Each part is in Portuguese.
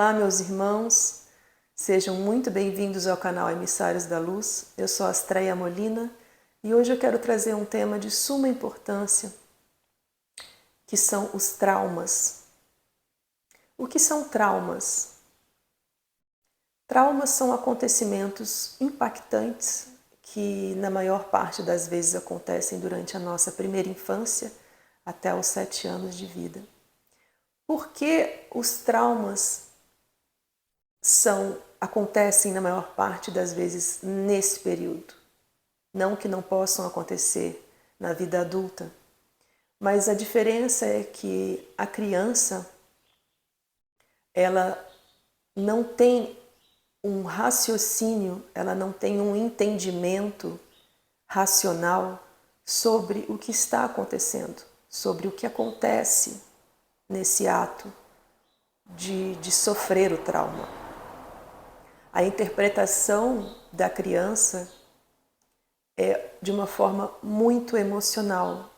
Olá, meus irmãos, sejam muito bem-vindos ao canal Emissários da Luz. Eu sou Astreia Molina e hoje eu quero trazer um tema de suma importância, que são os traumas. O que são traumas? Traumas são acontecimentos impactantes que, na maior parte das vezes, acontecem durante a nossa primeira infância até os 7 anos de vida. Por que os traumas acontecem, na maior parte das vezes, nesse período? Não que não possam acontecer na vida adulta, mas a diferença é que a criança, ela não tem um raciocínio, ela não tem um entendimento racional sobre o que está acontecendo, sobre o que acontece nesse ato de sofrer o trauma. A interpretação da criança é de uma forma muito emocional.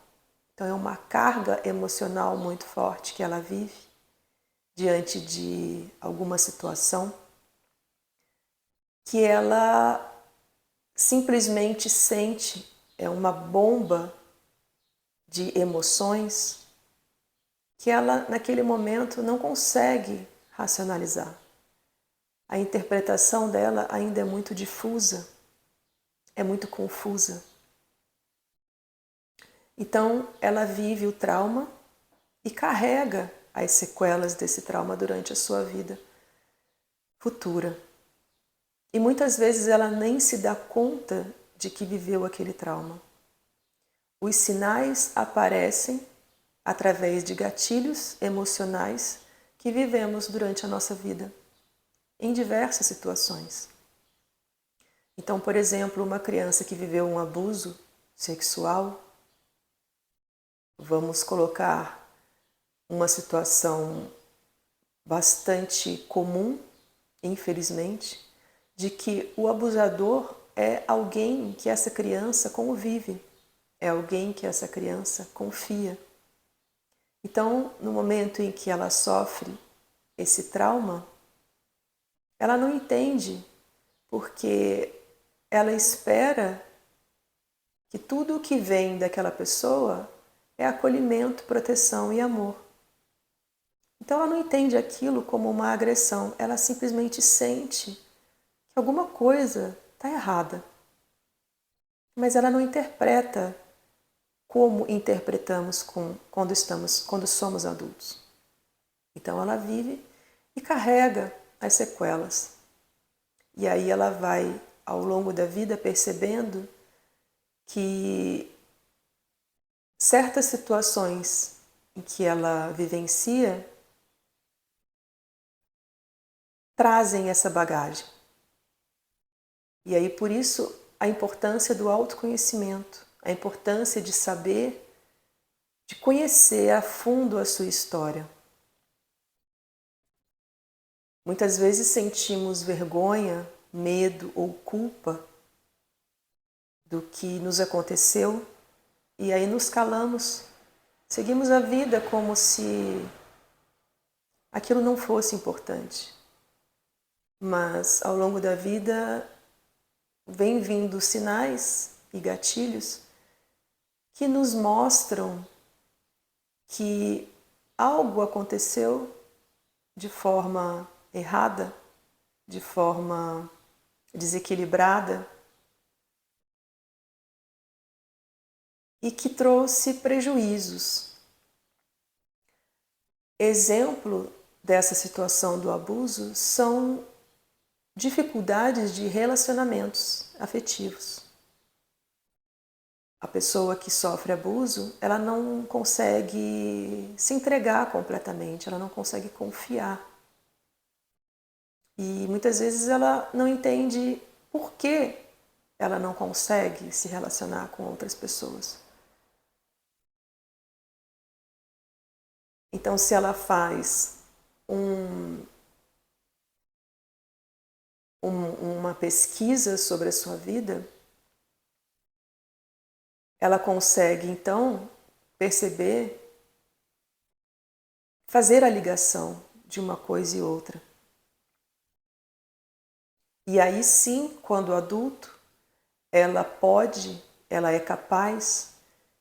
Então é uma carga emocional muito forte que ela vive diante de alguma situação que ela simplesmente sente, é uma bomba de emoções que ela, naquele momento, não consegue racionalizar. A interpretação dela ainda é muito difusa, é muito confusa. Então, ela vive o trauma e carrega as sequelas desse trauma durante a sua vida futura. E muitas vezes ela nem se dá conta de que viveu aquele trauma. Os sinais aparecem através de gatilhos emocionais que vivemos durante a nossa vida, em diversas situações. Então, por exemplo, uma criança que viveu um abuso sexual, vamos colocar uma situação bastante comum, infelizmente, de que o abusador é alguém que essa criança convive, é alguém que essa criança confia. Então, no momento em que ela sofre esse trauma, ela não entende, porque ela espera que tudo o que vem daquela pessoa é acolhimento, proteção e amor. Então ela não entende aquilo como uma agressão, ela simplesmente sente que alguma coisa está errada. Mas ela não interpreta como interpretamos quando somos adultos. Então ela vive e carrega as sequelas. E aí ela vai, ao longo da vida, percebendo que certas situações em que ela vivencia trazem essa bagagem. E aí, por isso, a importância do autoconhecimento, a importância de saber, de conhecer a fundo a sua história. Muitas vezes sentimos vergonha, medo ou culpa do que nos aconteceu e aí nos calamos, seguimos a vida como se aquilo não fosse importante. Mas ao longo da vida vem vindo sinais e gatilhos que nos mostram que algo aconteceu de forma errada, de forma desequilibrada e que trouxe prejuízos. Exemplo dessa situação do abuso são dificuldades de relacionamentos afetivos. A pessoa que sofre abuso, ela não consegue se entregar completamente, ela não consegue confiar. E muitas vezes ela não entende por que ela não consegue se relacionar com outras pessoas. Então, se ela faz uma pesquisa sobre a sua vida, ela consegue, então, perceber, fazer a ligação de uma coisa e outra. E aí sim, quando adulto, ela é capaz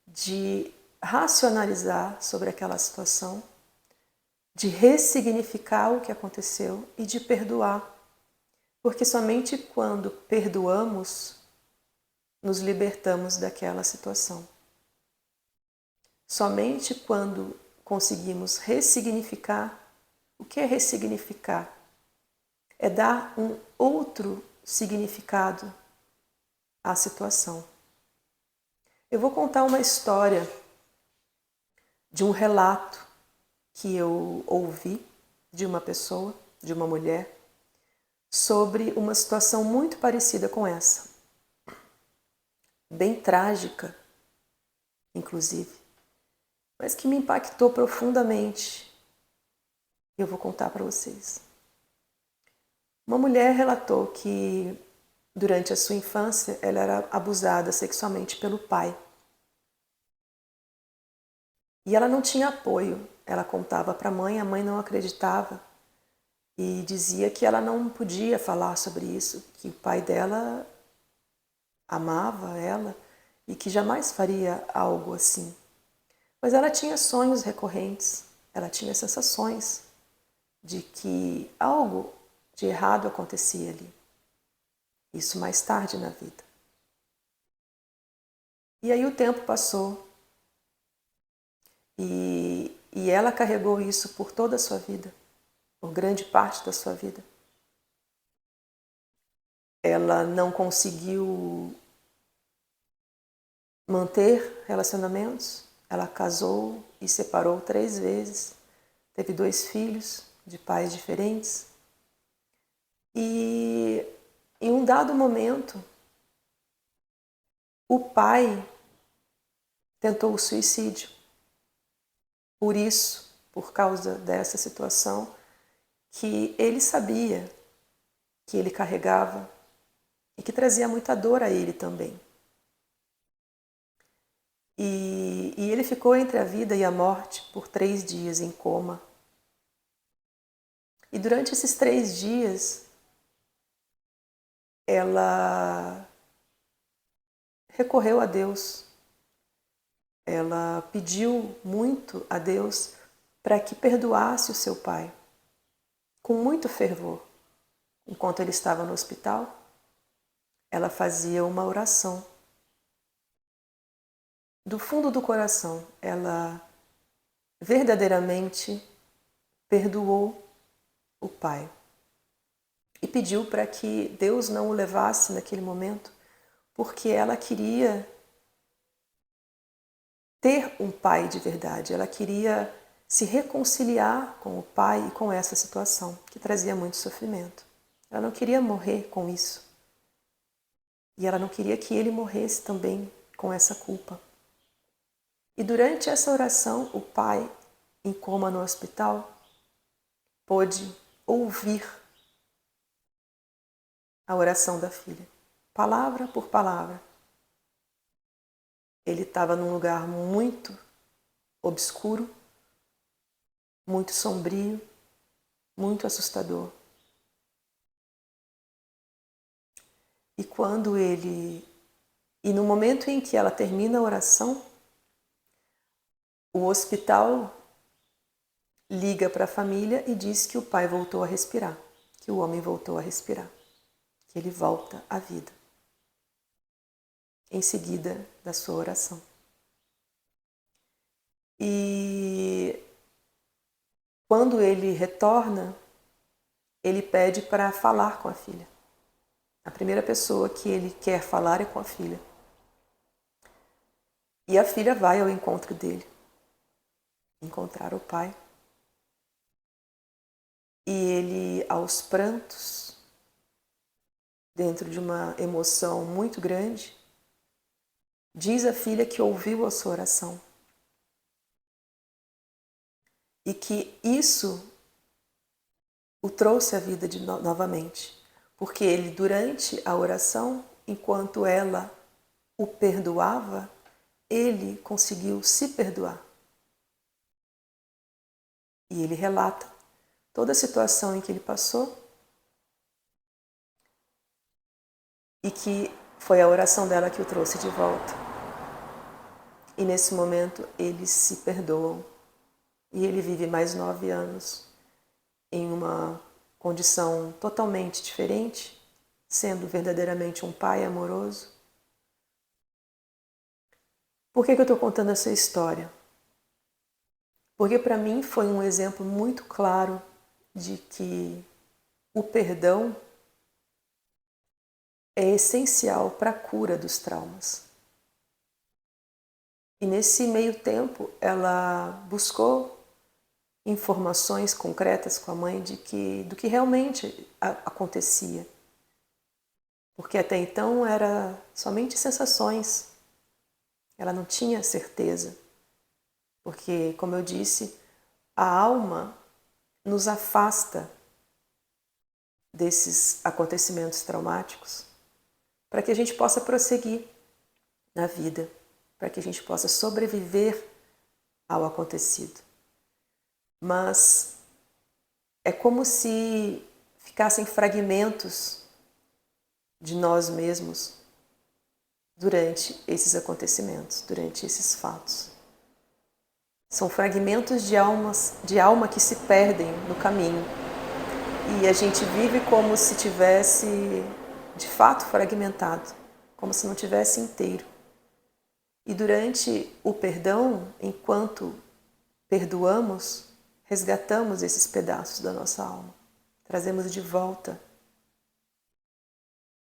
de racionalizar sobre aquela situação, de ressignificar o que aconteceu e de perdoar. Porque somente quando perdoamos, nos libertamos daquela situação. Somente quando conseguimos ressignificar. O que é ressignificar? É dar um outro significado à situação. Eu vou contar uma história de um relato que eu ouvi de uma pessoa, de uma mulher, sobre uma situação muito parecida com essa. Bem trágica, inclusive, mas que me impactou profundamente. Eu vou contar para vocês. Uma mulher relatou que durante a sua infância ela era abusada sexualmente pelo pai. E ela não tinha apoio. Ela contava para a mãe não acreditava e dizia que ela não podia falar sobre isso, que o pai dela amava ela e que jamais faria algo assim. Mas ela tinha sonhos recorrentes, ela tinha sensações de que algo de errado acontecia ali. Isso mais tarde na vida. E aí o tempo passou e ela carregou isso por toda a sua vida, por grande parte da sua vida. Ela não conseguiu manter relacionamentos, ela casou e separou 3 vezes, teve 2 filhos de pais diferentes. E em um dado momento, o pai tentou o suicídio. Por isso, por causa dessa situação, que ele sabia que ele carregava e que trazia muita dor a ele também. E ele ficou entre a vida e a morte por 3 dias em coma. E durante esses 3 dias, ela recorreu a Deus. Ela pediu muito a Deus para que perdoasse o seu pai, com muito fervor. Enquanto ele estava no hospital, ela fazia uma oração. Do fundo do coração, ela verdadeiramente perdoou o pai e pediu para que Deus não o levasse naquele momento, porque ela queria ter um pai de verdade, ela queria se reconciliar com o pai e com essa situação que trazia muito sofrimento. Ela não queria morrer com isso. E ela não queria que ele morresse também com essa culpa. E durante essa oração, o pai, em coma no hospital, pôde ouvir a oração da filha, palavra por palavra. Ele estava num lugar muito obscuro, muito sombrio, muito assustador. E no momento em que ela termina a oração, o hospital liga para a família e diz que o pai voltou a respirar, que o homem voltou a respirar, que ele volta à vida. Em seguida da sua oração. E quando ele retorna, ele pede para falar com a filha. A primeira pessoa que ele quer falar é com a filha. E a filha vai ao encontro dele, encontrar o pai. E ele, aos prantos, dentro de uma emoção muito grande, diz à filha que ouviu a sua oração. E que isso o trouxe à vida novamente. Porque ele, durante a oração, enquanto ela o perdoava, ele conseguiu se perdoar. E ele relata toda a situação em que ele passou. e que foi a oração dela que o trouxe de volta. E nesse momento eles se perdoam e ele vive mais 9 anos em uma condição totalmente diferente, sendo verdadeiramente um pai amoroso. Por que eu estou contando essa história? Porque para mim foi um exemplo muito claro de que o perdão é essencial para a cura dos traumas. E nesse meio tempo ela buscou informações concretas com a mãe do que realmente acontecia. Porque até então era somente sensações. Ela não tinha certeza. Porque, como eu disse, a alma nos afasta desses acontecimentos traumáticos para que a gente possa prosseguir na vida, para que a gente possa sobreviver ao acontecido. Mas é como se ficassem fragmentos de nós mesmos durante esses acontecimentos, durante esses fatos. São fragmentos de alma que se perdem no caminho. E a gente vive como se tivesse, de fato, fragmentado, como se não tivesse inteiro. E durante o perdão, enquanto perdoamos, resgatamos esses pedaços da nossa alma, trazemos de volta.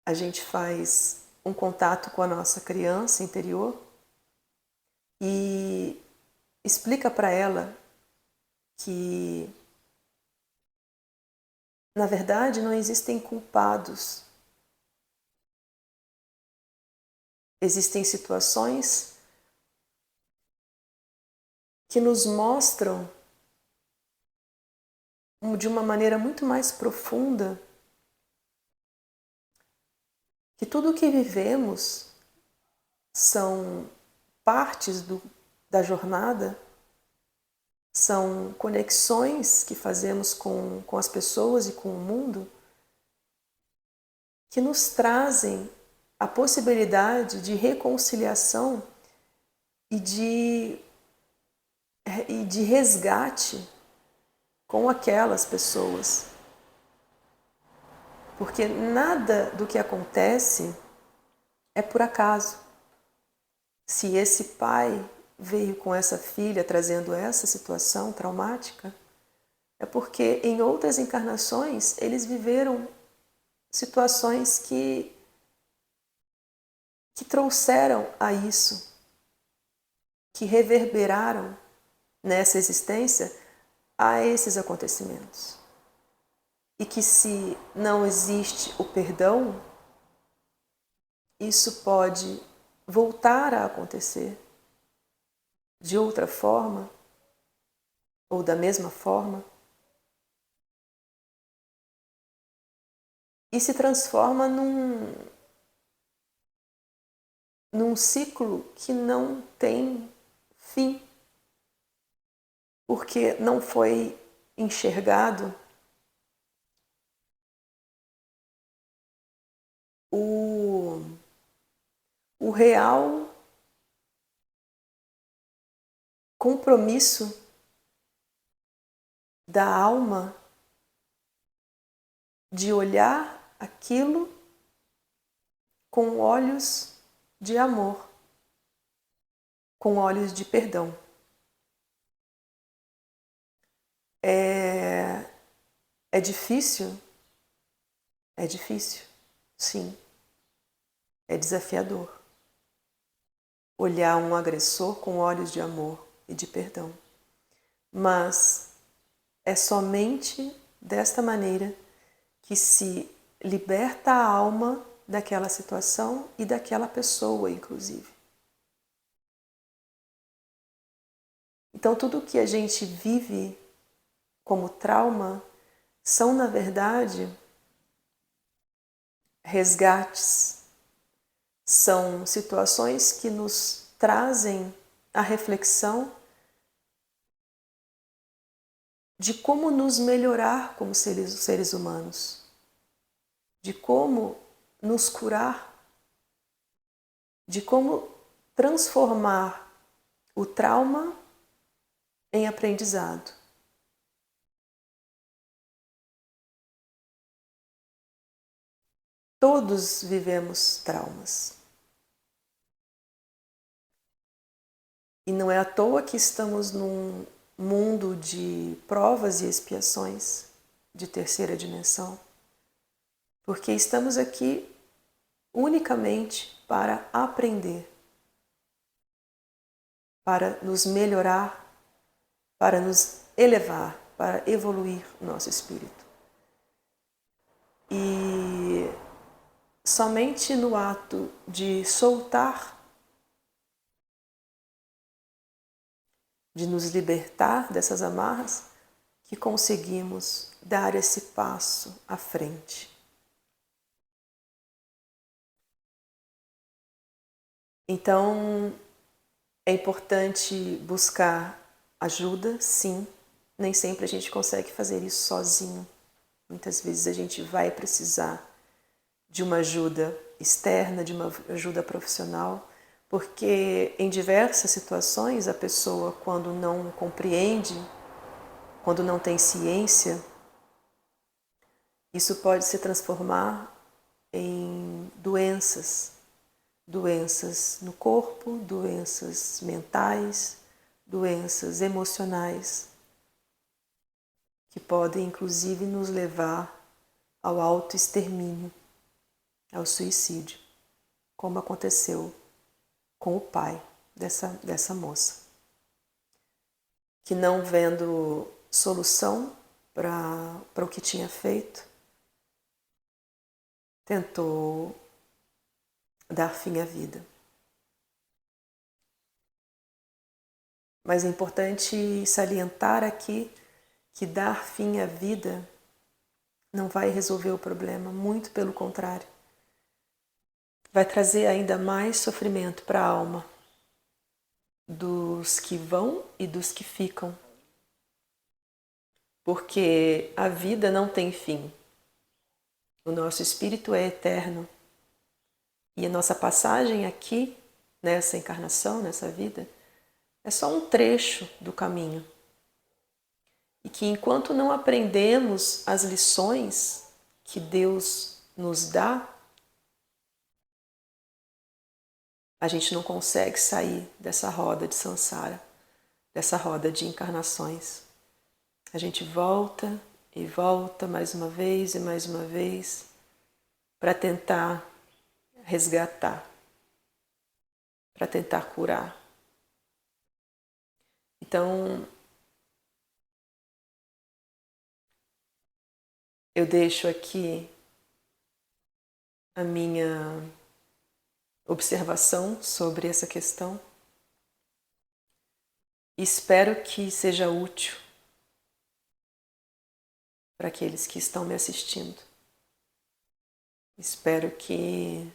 A gente faz um contato com a nossa criança interior e explica para ela que, na verdade, não existem culpados. Existem situações que nos mostram de uma maneira muito mais profunda que tudo o que vivemos são partes da jornada, são conexões que fazemos com as pessoas e com o mundo que nos trazem a possibilidade de reconciliação e de resgate com aquelas pessoas. Porque nada do que acontece é por acaso. Se esse pai veio com essa filha trazendo essa situação traumática, é porque em outras encarnações eles viveram situações que trouxeram a isso, que reverberaram nessa existência a esses acontecimentos. E que se não existe o perdão, isso pode voltar a acontecer de outra forma ou da mesma forma e se transforma num ciclo que não tem fim, porque não foi enxergado o real compromisso da alma de olhar aquilo com olhos de amor, com olhos de perdão. É difícil? É difícil, sim. É desafiador. Olhar um agressor com olhos de amor e de perdão. Mas é somente desta maneira que se liberta a alma daquela situação e daquela pessoa, inclusive. Então, tudo que a gente vive como trauma são, na verdade, resgates, são situações que nos trazem a reflexão de como nos melhorar como seres humanos, de como nos curar, de como transformar o trauma em aprendizado. Todos vivemos traumas. E não é à toa que estamos num mundo de provas e expiações de terceira dimensão, porque estamos aqui unicamente para aprender, para nos melhorar, para nos elevar, para evoluir o nosso espírito. E somente no ato de soltar, de nos libertar dessas amarras, que conseguimos dar esse passo à frente. Então, é importante buscar ajuda, sim. Nem sempre a gente consegue fazer isso sozinho. Muitas vezes a gente vai precisar de uma ajuda externa, de uma ajuda profissional, porque em diversas situações a pessoa, quando não compreende, quando não tem ciência, isso pode se transformar em doenças no corpo, doenças mentais, doenças emocionais, que podem inclusive nos levar ao autoextermínio, ao suicídio, como aconteceu com o pai dessa moça, que não vendo solução para o que tinha feito, tentou dar fim à vida. Mas é importante salientar aqui que dar fim à vida não vai resolver o problema, muito pelo contrário. Vai trazer ainda mais sofrimento para a alma dos que vão e dos que ficam. Porque a vida não tem fim. O nosso espírito é eterno. E a nossa passagem aqui, nessa encarnação, nessa vida, é só um trecho do caminho. E que enquanto não aprendemos as lições que Deus nos dá, a gente não consegue sair dessa roda de samsara, dessa roda de encarnações. A gente volta e volta mais uma vez e mais uma vez para tentar resgatar, para tentar curar. Então, eu deixo aqui a minha observação sobre essa questão. Espero que seja útil para aqueles que estão me assistindo. Espero que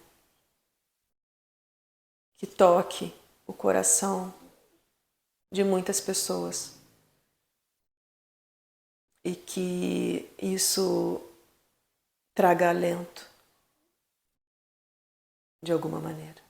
toque o coração de muitas pessoas e que isso traga alento de alguma maneira.